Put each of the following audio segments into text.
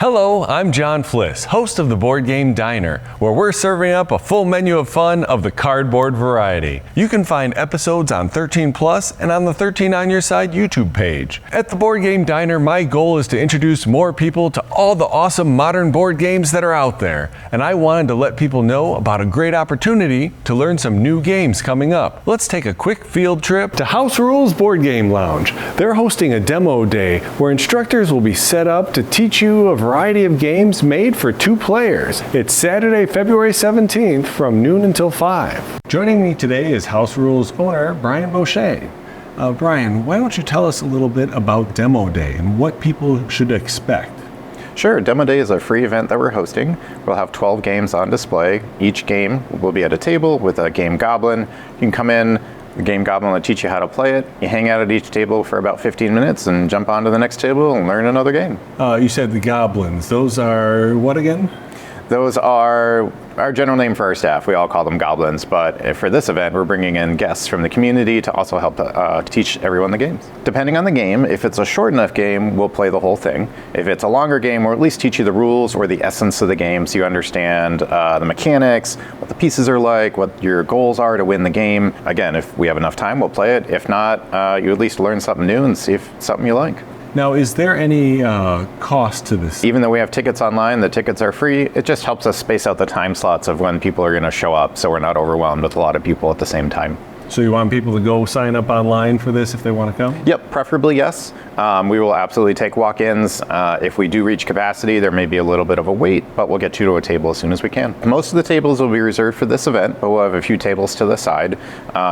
Hello, I'm John Fliss, host of the Board Game Diner, where we're serving up a full menu of fun of the cardboard variety. You can find episodes on 13 Plus and on the 13 on Your Side YouTube page. At the Board Game Diner, my goal is to introduce more people to all the awesome modern board games that are out there, and I wanted to let people know about a great opportunity to learn some new games coming up. Let's take a quick field trip to House Rules Board Game Lounge. They're hosting a demo day where instructors will be set up to teach you a variety of games made for 2 players. It's Saturday, February 17th from noon until 5. Joining me today is House Rules owner Brian Boucher. Brian, why don't you tell us a little bit about Demo Day and what people should expect? Sure, Demo Day is a free event that we're hosting. We'll have 12 games on display. Each game will be at a table with a game goblin. You can come in, the game goblin will teach you how to play it. You hang out at each table for about 15 minutes and jump onto the next table and learn another game. You said the goblins. Those are what again? Those are our general name for our staff. We all call them goblins, but for this event, we're bringing in guests from the community to also help teach everyone the games. Depending on the game, if it's a short enough game, we'll play the whole thing. If it's a longer game, we'll at least teach you the rules or the essence of the game so you understand the mechanics, what the pieces are like, what your goals are to win the game. Again, if we have enough time, we'll play it. If not, you at least learn something new and see if it's something you like. Now, is there any cost to this? Even though we have tickets online, the tickets are free. It just helps us space out the time slots of when people are going to show up so we're not overwhelmed with a lot of people at the same time. So you want people to go sign up online for this if they want to come? Yep, preferably yes. We will absolutely take walk-ins. If we do reach capacity, there may be a little bit of a wait, but we'll get you to a table as soon as we can. Most of the tables will be reserved for this event, but we'll have a few tables to the side.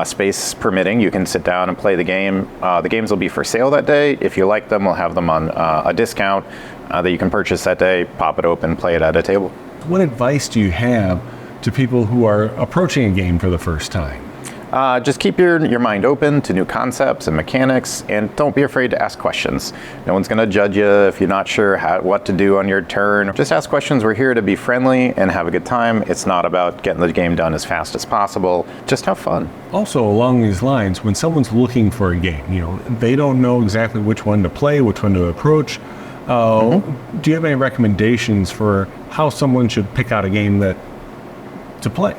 Space permitting, you can sit down and play the game. The games will be for sale that day. If you like them, we'll have them on a discount that you can purchase that day, pop it open, play it at a table. What advice do you have to people who are approaching a game for the first time? Just keep your mind open to new concepts and mechanics, and don't be afraid to ask questions. No one's going to judge you if you're not sure what to do on your turn. Just ask questions. We're here to be friendly and have a good time. It's not about getting the game done as fast as possible. Just have fun. Also, along these lines, when someone's looking for a game, they don't know exactly which one to play, which one to approach. Do you have any recommendations for how someone should pick out a game to play?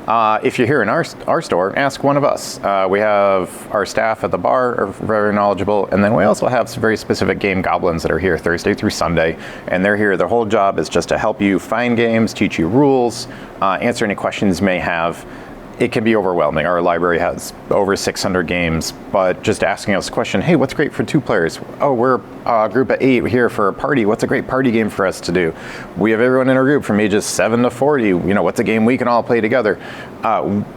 If you're here in our store, ask one of us. We have our staff at the bar are very knowledgeable, and then we also have some very specific game goblins that are here Thursday through Sunday, and they're here. Their whole job is just to help you find games, teach you rules, answer any questions you may have. It can be overwhelming. Our library has over 600 games, but just asking us a question, hey, what's great for 2 players? Oh, we're a group of 8 here for a party. What's a great party game for us to do? We have everyone in our group from ages 7 to 40. What's a game we can all play together?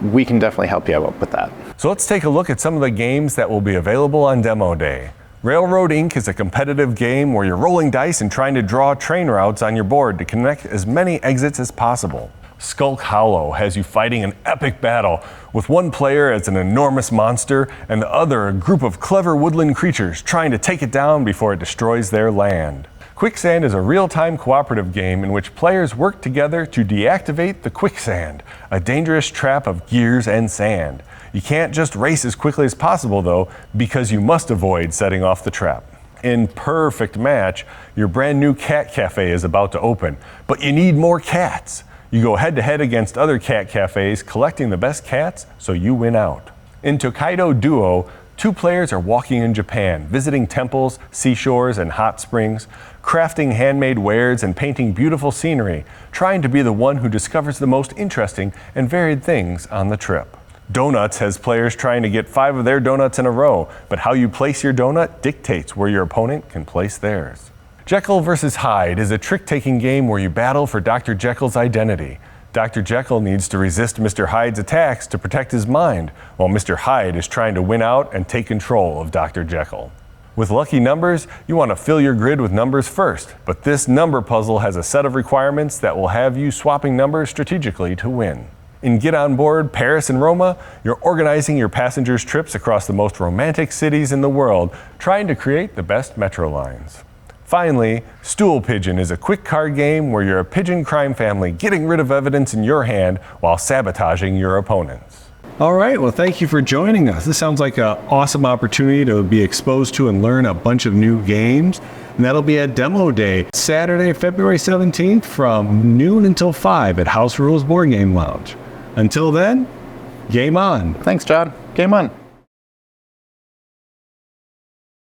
We can definitely help you out with that. So let's take a look at some of the games that will be available on Demo Day. Railroad Inc. is a competitive game where you're rolling dice and trying to draw train routes on your board to connect as many exits as possible. Skulk Hollow has you fighting an epic battle with one player as an enormous monster and the other a group of clever woodland creatures trying to take it down before it destroys their land. Quicksand is a real-time cooperative game in which players work together to deactivate the quicksand, a dangerous trap of gears and sand. You can't just race as quickly as possible though, because you must avoid setting off the trap. In Perfect Match, your brand new cat cafe is about to open, but you need more cats. You go head-to-head against other cat cafes, collecting the best cats, so you win out. In Tokaido Duo, 2 players are walking in Japan, visiting temples, seashores, and hot springs, crafting handmade wares and painting beautiful scenery, trying to be the one who discovers the most interesting and varied things on the trip. Donuts has players trying to get 5 of their donuts in a row, but how you place your donut dictates where your opponent can place theirs. Jekyll vs. Hyde is a trick-taking game where you battle for Dr. Jekyll's identity. Dr. Jekyll needs to resist Mr. Hyde's attacks to protect his mind, while Mr. Hyde is trying to win out and take control of Dr. Jekyll. With lucky numbers, you want to fill your grid with numbers first, but this number puzzle has a set of requirements that will have you swapping numbers strategically to win. In Get On Board Paris and Roma, you're organizing your passengers' trips across the most romantic cities in the world, trying to create the best metro lines. Finally, Stool Pigeon is a quick card game where you're a pigeon crime family getting rid of evidence in your hand while sabotaging your opponents. All right, well, thank you for joining us. This sounds like an awesome opportunity to be exposed to and learn a bunch of new games. And that'll be at Demo Day, Saturday, February 17th from noon until 5 at House Rules Board Game Lounge. Until then, game on. Thanks, John. Game on.